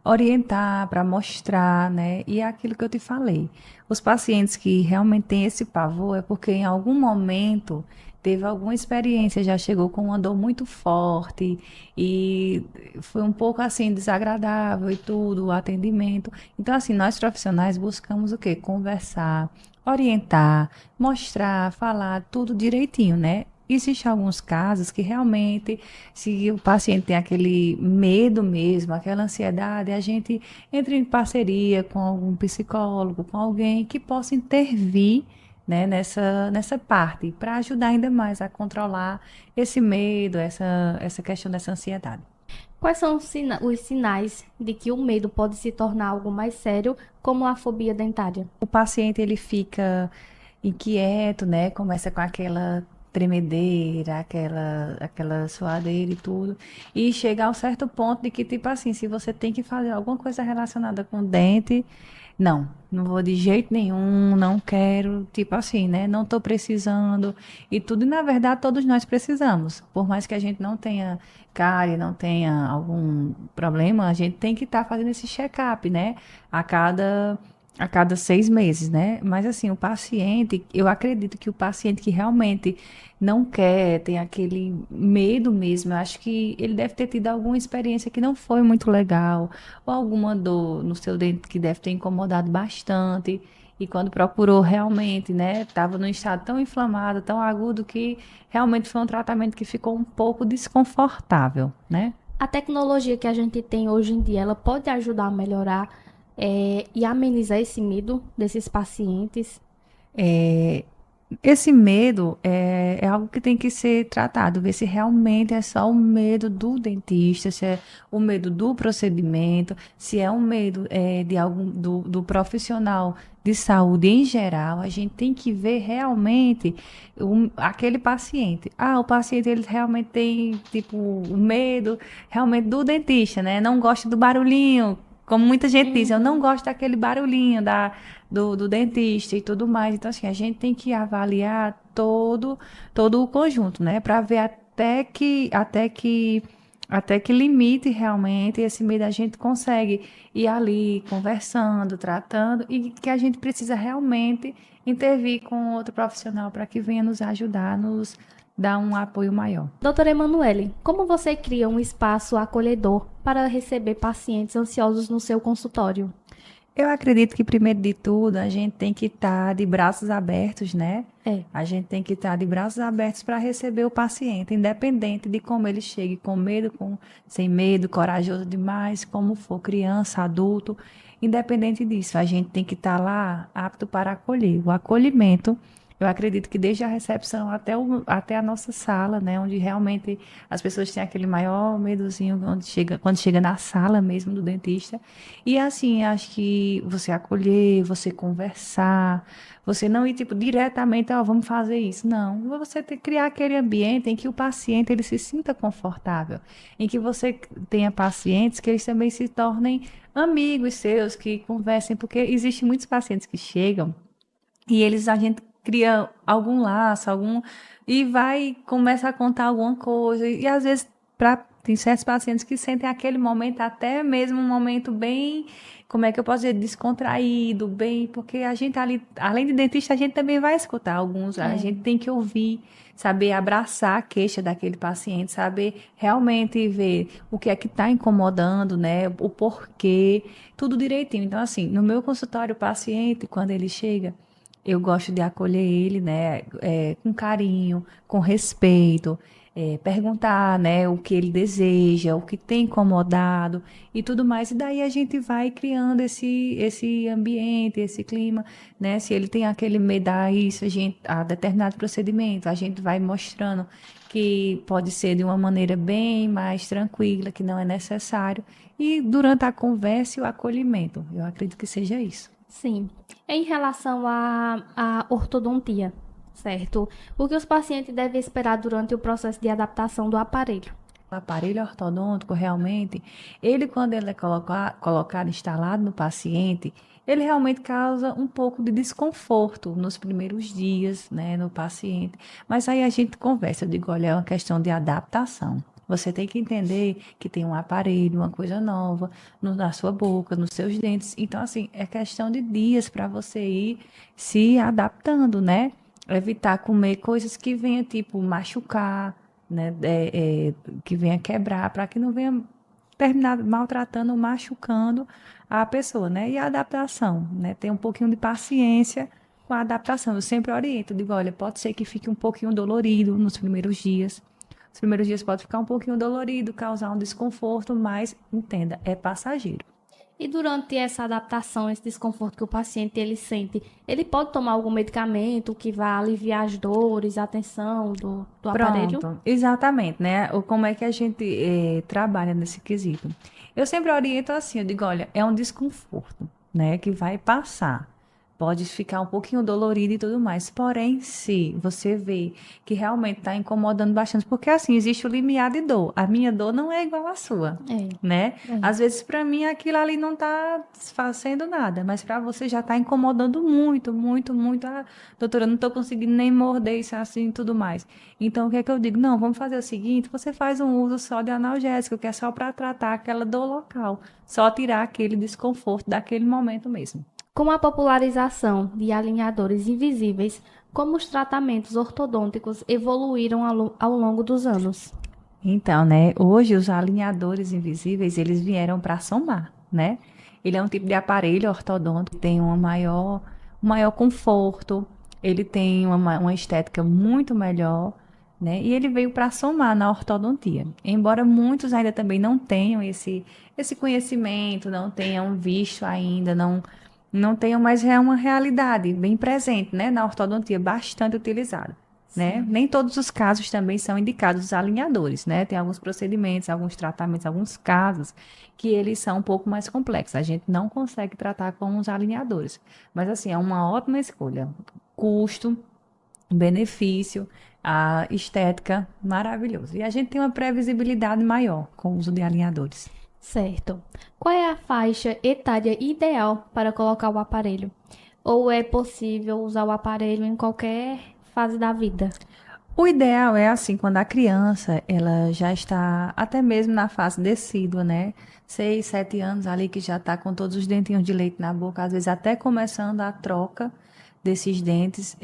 orientar, para mostrar, né? E é aquilo que eu te falei. Os pacientes que realmente têm esse pavor é porque em algum momento teve alguma experiência, já chegou com uma dor muito forte e foi um pouco assim desagradável e tudo, o atendimento. Então, assim, nós profissionais buscamos o quê? Conversar, orientar, mostrar, falar tudo direitinho, né? Existem alguns casos que realmente, se o paciente tem aquele medo mesmo, aquela ansiedade, a gente entra em parceria com algum psicólogo, com alguém que possa intervir, né, nessa parte, para ajudar ainda mais a controlar esse medo, essa questão dessa ansiedade. Quais são os sinais de que o medo pode se tornar algo mais sério, como a fobia dentária? O paciente ele fica inquieto, né? Começa com aquela tremedeira, aquela suadeira e tudo. E chega a um certo ponto de que, tipo assim, se você tem que fazer alguma coisa relacionada com dente, não vou de jeito nenhum, não quero, tipo assim, né? Não tô precisando e tudo. E na verdade, todos nós precisamos. Por mais que a gente não tenha cárie, não tenha algum problema, a gente tem que estar fazendo esse check-up, né? A cada 6 meses, né? Mas assim, o paciente, eu acredito que o paciente que realmente não quer, tem aquele medo mesmo, eu acho que ele deve ter tido alguma experiência que não foi muito legal, ou alguma dor no seu dente que deve ter incomodado bastante. E quando procurou realmente, né, estava num estado tão inflamado, tão agudo, que realmente foi um tratamento que ficou um pouco desconfortável, né? A tecnologia que a gente tem hoje em dia, ela pode ajudar a melhorar, e amenizar esse medo desses pacientes? É, esse medo é algo que tem que ser tratado, ver se realmente é só o medo do dentista, se é o medo do procedimento, se é um medo de algum do profissional de saúde em geral. A gente tem que ver realmente aquele paciente. Ah, o paciente ele realmente tem tipo o medo realmente do dentista, né? Não gosta do barulhinho. Como muita gente diz, eu não Uhum. gosto daquele barulhinho do dentista e tudo mais. Então, assim, a gente tem que avaliar todo o conjunto, né? Para ver até que limite realmente esse medo a gente consegue ir ali conversando, tratando, e que a gente precisa realmente intervir com outro profissional para que venha nos ajudar, nos dar um apoio maior. Doutora Emanuele, como você cria um espaço acolhedor para receber pacientes ansiosos no seu consultório? Eu acredito que, primeiro de tudo, a gente tem que estar de braços abertos, né? É. A gente tem que estar de braços abertos para receber o paciente, independente de como ele chegue, com medo, sem medo, corajoso demais, como for, criança, adulto, independente disso, a gente tem que estar lá apto para acolher. O acolhimento, eu acredito que desde a recepção até a nossa sala, né, onde realmente as pessoas têm aquele maior medozinho quando chega na sala mesmo do dentista. E assim, acho que você acolher, você conversar, você não ir tipo diretamente, ó, vamos fazer isso. Não, você tem que criar aquele ambiente em que o paciente ele se sinta confortável, em que você tenha pacientes que eles também se tornem amigos seus, que conversem, porque existem muitos pacientes que chegam e a gente cria algum laço, e começa a contar alguma coisa, e às vezes Tem certos pacientes que sentem aquele momento, até mesmo um momento bem, como é que eu posso dizer, descontraído, bem, porque a gente ali, além de dentista, a gente também vai escutar alguns, a gente tem que ouvir, saber abraçar a queixa daquele paciente, saber realmente ver o que é que está incomodando, né, o porquê, tudo direitinho. Então, assim, no meu consultório, o paciente, quando ele chega, eu gosto de acolher ele, né, com carinho, com respeito, perguntar, né, o que ele deseja, o que tem incomodado e tudo mais. E daí a gente vai criando esse ambiente, esse clima, né? Se ele tem aquele medo a isso, a determinado procedimento, a gente vai mostrando que pode ser de uma maneira bem mais tranquila, que não é necessário. E durante a conversa e o acolhimento, eu acredito que seja isso. Sim. Em relação à ortodontia, certo? O que os pacientes devem esperar durante o processo de adaptação do aparelho? O aparelho ortodôntico, realmente, ele quando ele é colocado, instalado no paciente, ele realmente causa um pouco de desconforto nos primeiros dias, né, no paciente. Mas aí a gente conversa, eu digo, olha, é uma questão de adaptação. Você tem que entender que tem um aparelho, uma coisa nova na sua boca, nos seus dentes. Então, assim, é questão de dias para você ir se adaptando, né? Evitar comer coisas que venham, tipo, machucar, né, que venha quebrar, para que não venha terminar maltratando ou machucando a pessoa, né? E a adaptação, né? Ter um pouquinho de paciência com a adaptação. Eu sempre oriento, digo, olha, pode ser que fique um pouquinho dolorido nos primeiros dias. Os primeiros dias pode ficar um pouquinho dolorido, causar um desconforto, mas entenda, é passageiro. E durante essa adaptação, esse desconforto que o paciente ele sente, ele pode tomar algum medicamento que vá aliviar as dores, a tensão do aparelho? Pronto, exatamente, né? Como é que a gente trabalha nesse quesito? Eu sempre oriento assim, eu digo, olha, é um desconforto, né, que vai passar. Pode ficar um pouquinho dolorido e tudo mais. Porém, se você vê que realmente está incomodando bastante, porque assim, existe o limiar de dor. A minha dor não é igual à sua, né? Às vezes, para mim, aquilo ali não está fazendo nada, mas para você já está incomodando muito, muito, muito. Ah, doutora, eu não estou conseguindo nem morder isso assim e tudo mais. Então, o que é que eu digo? Não, vamos fazer o seguinte: você faz um uso só de analgésico, que é só para tratar aquela dor local, só tirar aquele desconforto daquele momento mesmo. Com a popularização de alinhadores invisíveis, como os tratamentos ortodônticos evoluíram ao longo dos anos? Então, né, hoje os alinhadores invisíveis, eles vieram para somar, né? Ele é um tipo de aparelho ortodôntico que tem um maior conforto, ele tem uma estética muito melhor, né? E ele veio para somar na ortodontia. Embora muitos ainda também não tenham esse conhecimento, não tenham visto ainda, não tenham, mas é uma realidade bem presente, né, na ortodontia, bastante utilizada. Né? Sim. Nem todos os casos também são indicados os alinhadores, né? Tem alguns procedimentos, alguns tratamentos, alguns casos que eles são um pouco mais complexos. A gente não consegue tratar com os alinhadores. Mas, assim, é uma ótima escolha. Custo, benefício, a estética, maravilhoso. E a gente tem uma previsibilidade maior com o uso de alinhadores. Certo. Qual é a faixa etária ideal para colocar o aparelho? Ou é possível usar o aparelho em qualquer fase da vida? O ideal é assim, quando a criança, ela já está até mesmo na fase decídua, né? 6, 7 anos ali que já está com todos os dentinhos de leite na boca, às vezes até começando a troca desses dentes,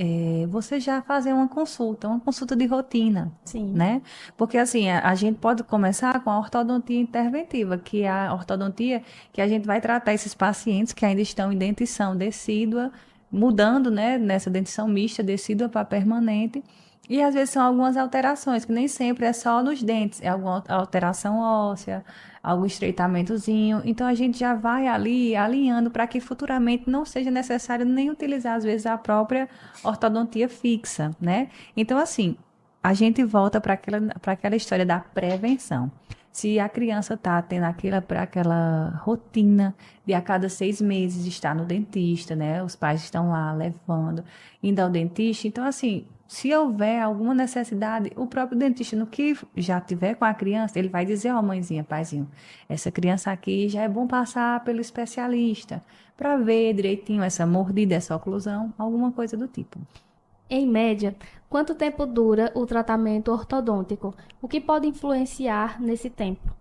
você já fazer uma consulta de rotina, Sim. né? Porque assim, a gente pode começar com a ortodontia interventiva, que é a ortodontia que a gente vai tratar esses pacientes que ainda estão em dentição decídua, mudando, né, nessa dentição mista, decídua para permanente. E às vezes são algumas alterações, que nem sempre é só nos dentes, é alguma alteração óssea, algum estreitamentozinho. Então a gente já vai ali alinhando para que futuramente não seja necessário nem utilizar, às vezes, a própria ortodontia fixa, né? Então, assim, a gente volta para aquela história da prevenção. Se a criança está tendo aquela rotina de a cada 6 meses estar no dentista, né? Os pais estão lá levando, indo ao dentista. Então, assim, se houver alguma necessidade, o próprio dentista, no que já tiver com a criança, ele vai dizer, ó, mãezinha, paizinho, essa criança aqui já é bom passar pelo especialista para ver direitinho essa mordida, essa oclusão, alguma coisa do tipo. Em média, quanto tempo dura o tratamento ortodôntico? O que pode influenciar nesse tempo?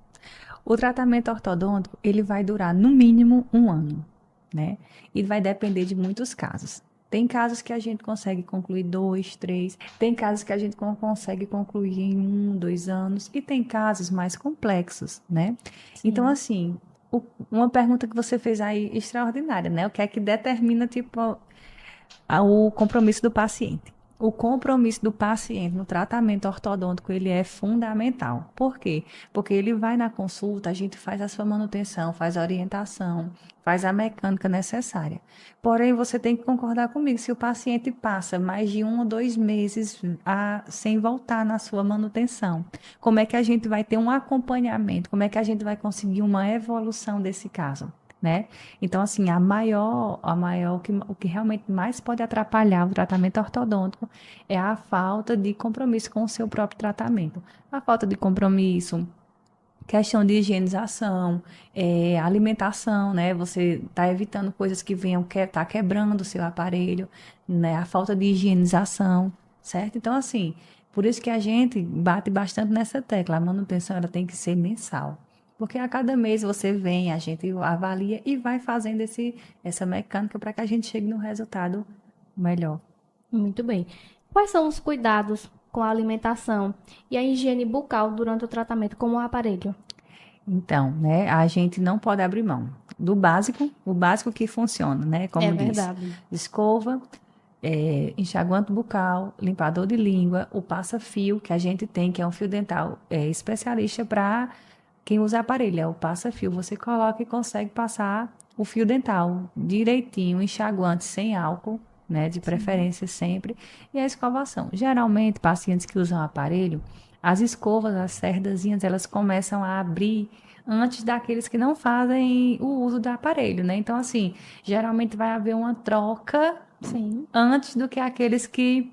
O tratamento ortodôntico, ele vai durar no mínimo 1 ano, né? E vai depender de muitos casos. Tem casos que a gente consegue concluir 2, 3, tem casos que a gente consegue concluir em 1, 2 anos, e tem casos mais complexos, né? Então, Sim. assim, uma pergunta que você fez aí extraordinária, né? O que é que determina, tipo, o compromisso do paciente. O compromisso do paciente no tratamento ortodôntico, ele é fundamental. Por quê? Porque ele vai na consulta, a gente faz a sua manutenção, faz a orientação, faz a mecânica necessária. Porém, você tem que concordar comigo, se o paciente passa mais de 1 ou 2 meses sem voltar na sua manutenção, como é que a gente vai ter um acompanhamento? Como é que a gente vai conseguir uma evolução desse caso? Né? Então, assim, o que realmente mais pode atrapalhar o tratamento ortodôntico é a falta de compromisso com o seu próprio tratamento. A falta de compromisso, questão de higienização, alimentação, né? Você está evitando coisas que venham tá quebrando o seu aparelho, né? A falta de higienização, certo? Então, assim, por isso que a gente bate bastante nessa tecla. A manutenção ela tem que ser mensal. Porque a cada mês você vem, a gente avalia e vai fazendo essa mecânica para que a gente chegue no resultado melhor. Muito bem. Quais são os cuidados com a alimentação e a higiene bucal durante o tratamento com o aparelho? Então, né, a gente não pode abrir mão do básico, o básico que funciona, né? É Como diz, verdade. escova, enxaguante bucal, limpador de língua, o passa-fio que a gente tem, que é um fio dental especialista para quem usa aparelho, é o passa-fio. Você coloca e consegue passar o fio dental direitinho, enxaguante sem álcool, né? De Sim. preferência sempre, e a escovação. Geralmente, pacientes que usam aparelho, as escovas, as cerdazinhas, elas começam a abrir antes daqueles que não fazem o uso do aparelho, né? Então, assim, geralmente vai haver uma troca Sim. antes do que aqueles que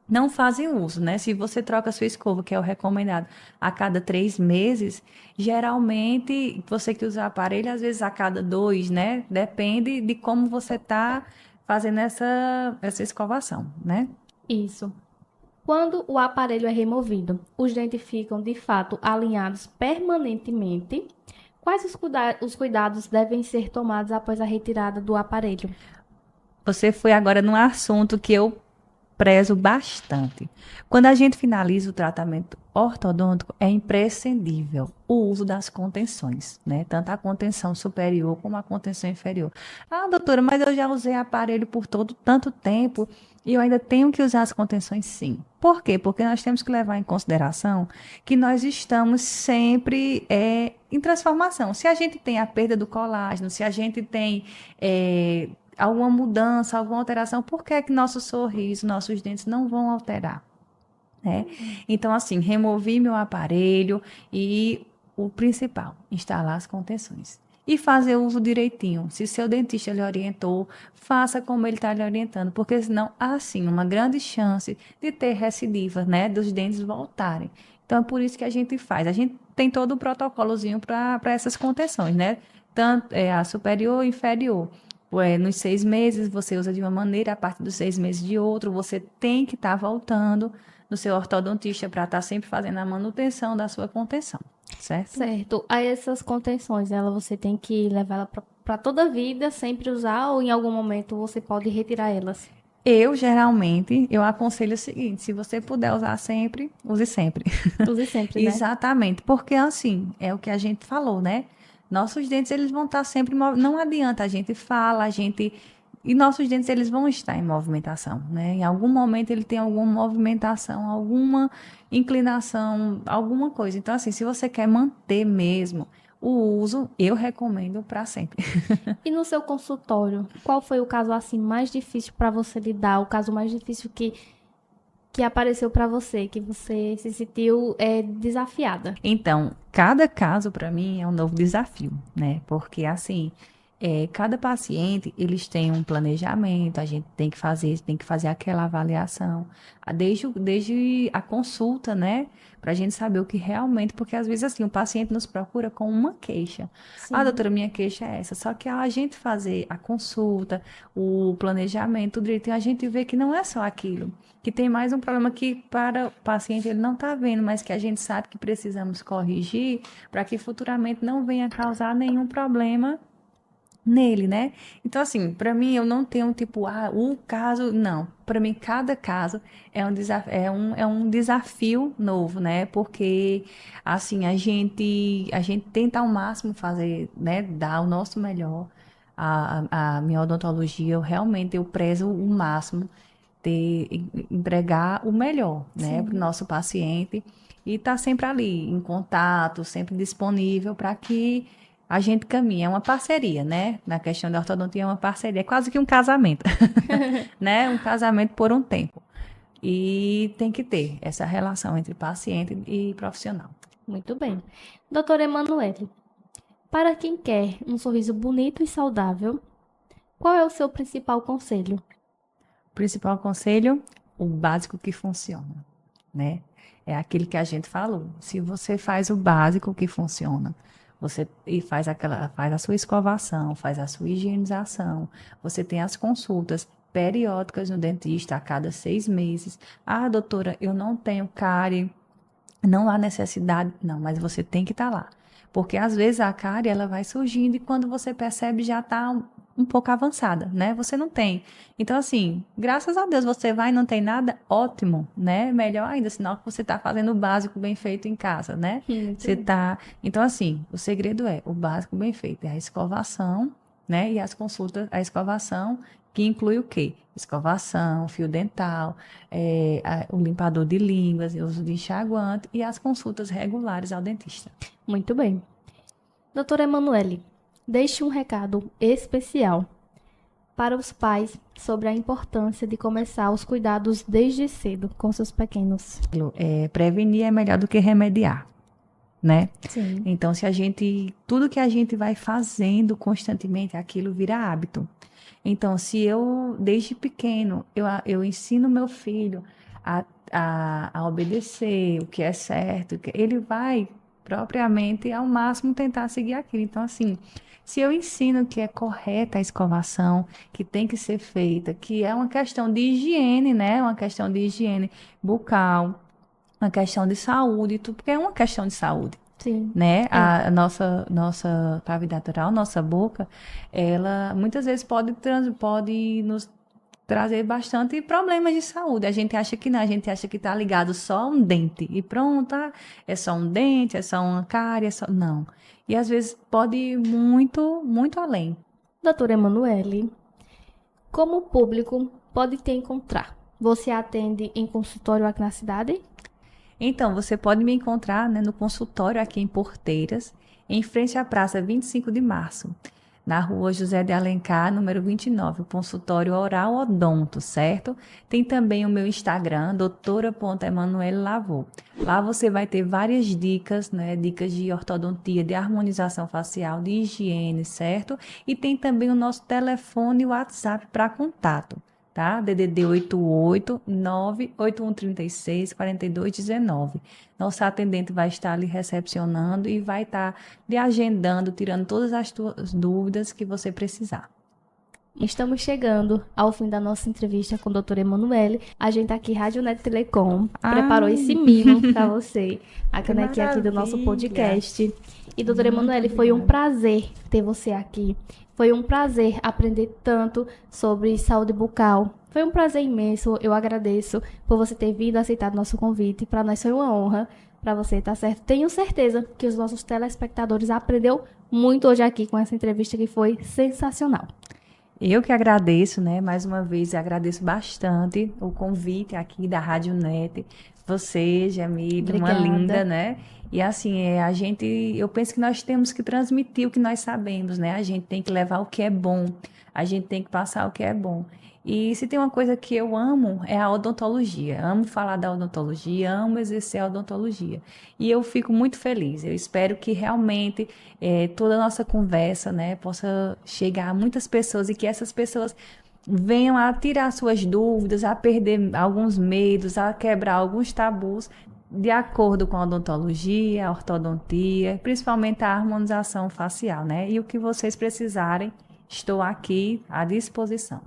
não fazem uso, né? Se você troca a sua escova, que é o recomendado, a cada 3 meses, geralmente, você que usa aparelho, às vezes a cada 2, né? Depende de como você está fazendo essa escovação, né? Isso. Quando o aparelho é removido, os dentes ficam de fato alinhados permanentemente. Quais os cuidados devem ser tomados após a retirada do aparelho? Você foi agora num assunto que eu prezo bastante. Quando a gente finaliza o tratamento ortodôntico, é imprescindível o uso das contenções, né? Tanto a contenção superior como a contenção inferior. Ah, doutora, mas eu já usei aparelho por tanto tempo e eu ainda tenho que usar as contenções, sim. Por quê? Porque nós temos que levar em consideração que nós estamos sempre em transformação. Se a gente tem a perda do colágeno, se a gente tem alguma mudança, alguma alteração, por que é que nosso sorriso, nossos dentes não vão alterar? Né? Então, assim, removi meu aparelho e o principal, instalar as contenções. E fazer o uso direitinho. Se seu dentista lhe orientou, faça como ele está lhe orientando, porque senão há, sim, uma grande chance de ter recidiva, né, dos dentes voltarem. Então, é por isso que a gente faz. A gente tem todo um protocolozinho para essas contenções, né? Tanto a superior e inferior. Nos 6 meses você usa de uma maneira, a partir dos 6 meses de outro, você tem que estar voltando no seu ortodontista para estar sempre fazendo a manutenção da sua contenção, certo? Certo. Aí essas contenções, você tem que levar ela para toda a vida, sempre usar, ou em algum momento você pode retirar elas? Geralmente, eu aconselho o seguinte, se você puder usar sempre, use sempre. Use sempre, né? Exatamente, porque assim, é o que a gente falou, né? Nossos dentes, eles vão estar sempre, não adianta, a gente fala, e nossos dentes, eles vão estar em movimentação, né? Em algum momento ele tem alguma movimentação, alguma inclinação, alguma coisa. Então, assim, se você quer manter mesmo o uso, eu recomendo para sempre. E no seu consultório, qual foi o caso assim mais difícil para você lidar? O caso mais difícil que apareceu para você, que você se sentiu desafiada? Então, cada caso para mim é um novo desafio, né? Porque assim, Cada paciente, eles têm um planejamento, a gente tem que fazer aquela avaliação, desde a consulta, né? Para a gente saber o que realmente, porque às vezes assim, o paciente nos procura com uma queixa. Ah, Sim. doutora, minha queixa é essa. Só que a gente fazer a consulta, o planejamento, tudo direitinho, a gente vê que não é só aquilo. Que tem mais um problema que para o paciente ele não está vendo, mas que a gente sabe que precisamos corrigir para que futuramente não venha causar nenhum problema nele, né? Então, assim, para mim, eu não tenho tipo, o caso, não. Para mim, cada caso é um desafio novo, né? Porque, assim, a gente tenta ao máximo fazer, né? Dar o nosso melhor. A minha odontologia, eu prezo o máximo entregar o melhor, né? Para o Sim. nosso paciente e estar sempre ali, em contato, sempre disponível para que a gente caminhe. É uma parceria, né? Na questão da ortodontia é uma parceria, é quase que um casamento, né? Um casamento por um tempo. E tem que ter essa relação entre paciente e profissional. Muito bem. Doutora Emanuele, para quem quer um sorriso bonito e saudável, qual é o seu principal conselho? O principal conselho, o básico que funciona, né? É aquilo que a gente falou. Se você faz o básico que funciona, você e faz a sua escovação, faz a sua higienização, você tem as consultas periódicas no dentista a cada 6 meses. Ah, doutora, eu não tenho cárie, não há necessidade. Não, mas você tem que estar lá. Porque às vezes a cárie ela vai surgindo e quando você percebe já está um pouco avançada, né? Você não tem. Então, assim, graças a Deus você vai e não tem nada, ótimo, né? Melhor ainda, sinal que você está fazendo o básico bem feito em casa, né? Muito Você bem. tá. Então, assim, o segredo é o básico bem feito, é a escovação, né? E as consultas, a escovação, que inclui o quê? Escovação, fio dental, o limpador de línguas, o uso de enxaguante e as consultas regulares ao dentista. Muito bem. Doutora Emanuele, deixe um recado especial para os pais sobre a importância de começar os cuidados desde cedo com seus pequenos. Prevenir é melhor do que remediar, né? Sim. Então, tudo que a gente vai fazendo constantemente, aquilo vira hábito. Então, se eu, desde pequeno, eu ensino meu filho a obedecer o que é certo, ele vai propriamente ao máximo tentar seguir aquilo. Então, assim, se eu ensino que é correta a escovação, que tem que ser feita, que é uma questão de higiene, né? Uma questão de higiene bucal, uma questão de saúde, tudo, porque é uma questão de saúde, Sim. né? É. A nossa cavidade oral, nossa boca, ela muitas vezes pode nos trazer bastante problemas de saúde. A gente acha que não, a gente acha que está ligado só a um dente e pronto, é só um dente, é só uma cárie, não. E às vezes pode ir muito, muito além. Doutora Emanuele, como o público pode te encontrar? Você atende em consultório aqui na cidade? Então, você pode me encontrar, né, no consultório aqui em Porteiras, em frente à Praça 25 de Março, na rua José de Alencar, número 29, o consultório Oral Odonto, certo? Tem também o meu Instagram, doutora.emanuele.lavô. Lá você vai ter várias dicas, né, dicas de ortodontia, de harmonização facial, de higiene, certo? E tem também o nosso telefone e WhatsApp para contato. Tá? DDD 88 98136 4219. Nosso atendente vai estar ali recepcionando e vai estar lhe agendando, tirando todas as tuas dúvidas que você precisar. Estamos chegando ao fim da nossa entrevista com a doutora Emanuele. A gente tá aqui, Rádio Net Telecom, preparou esse mimo para você, a canequinha aqui do nosso podcast. E doutora Emanuele, foi um prazer ter você aqui. Foi um prazer aprender tanto sobre saúde bucal. Foi um prazer imenso. Eu agradeço por você ter vindo aceitado nosso convite. Para nós foi uma honra. Para você, tá certo? Tenho certeza que os nossos telespectadores aprendeu muito hoje aqui com essa entrevista que foi sensacional. Eu que agradeço, né? Mais uma vez, agradeço bastante o convite aqui da Rádio Net. Você, Jamile, uma linda, né? E assim, eu penso que nós temos que transmitir o que nós sabemos, né? A gente tem que levar o que é bom, a gente tem que passar o que é bom. E se tem uma coisa que eu amo, é a odontologia. Amo falar da odontologia, amo exercer a odontologia. E eu fico muito feliz. Eu espero que realmente toda a nossa conversa, né, possa chegar a muitas pessoas e que essas pessoas venham a tirar suas dúvidas, a perder alguns medos, a quebrar alguns tabus, de acordo com a odontologia, a ortodontia, principalmente a harmonização facial, né? E o que vocês precisarem, estou aqui à disposição.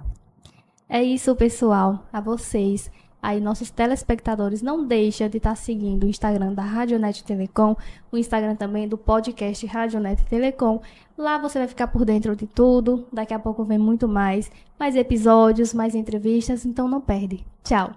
É isso, pessoal. A vocês, aí nossos telespectadores, não deixa de estar seguindo o Instagram da Radionet Telecom, o Instagram também do podcast Radionet Telecom. Lá você vai ficar por dentro de tudo. Daqui a pouco vem muito mais episódios, mais entrevistas, então não perde. Tchau.